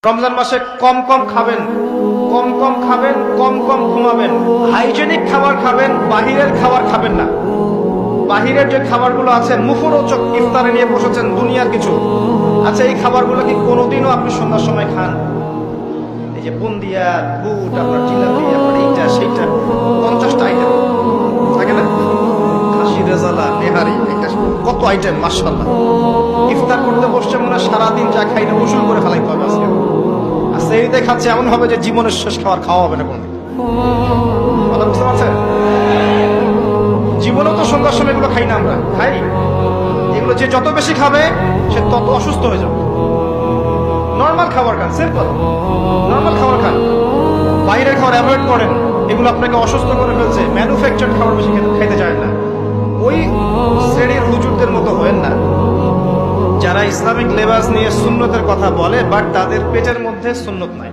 রমজান মাসে কম কম খাবেন, কম কম খাবেন, কম কম ঘুমাবেন, হাইজেনিক খাবার খাবেন, বাহিরের খাবার খাবেন না। বাহিরের যে খাবারগুলো আছে মুখরোচক, ইফতারে নিয়ে বসেছেন দুনিয়ার কিছু, আচ্ছা এই খাবারগুলো কি কোনোদিনও আপনি সন্ধ্যার সময় খান? এই যে বুন্দিয়া, বুট, আপনার জিলাপি, আপনার এইটা সেইটা, 50টা আইটেম থাকে না, খাসি রেজালা, নেহারি, এটা কত আইটেম, মাশাআল্লাহ। ইফতার করতে বসছে মনে হয় সারাদিন যা খাই না গোসল করে ফেলাইতে হবে আজকে। আর সেহরিতে খাচ্ছে এমন হবে যে জীবনের শেষ খাবার খাওয়া হবে না কোনদিন। কথা বুঝতে পারছেন? জীবনেও তো সন্ধ্যার সময় এগুলো খাই না, আমরা খাই এগুলো। যে যত বেশি খাবে সে তত অসুস্থ হয়ে যাবে। নর্মাল খাবার খান, সিম্পল নর্মাল খাবার খান, বাইরের খাবার অ্যাভয়েড করেন, এগুলো আপনাকে অসুস্থ করে ফেলছে। ম্যানুফ্যাকচার খাবার বেশি খাইতে চায় না। ওই শ্রেণীর হুজুরদের মতো হয়েন না যারা ইসলামিক লেবাস নিয়ে সুন্নতের কথা বলে বাট তাদের পেটের মধ্যে সুন্নত নাই।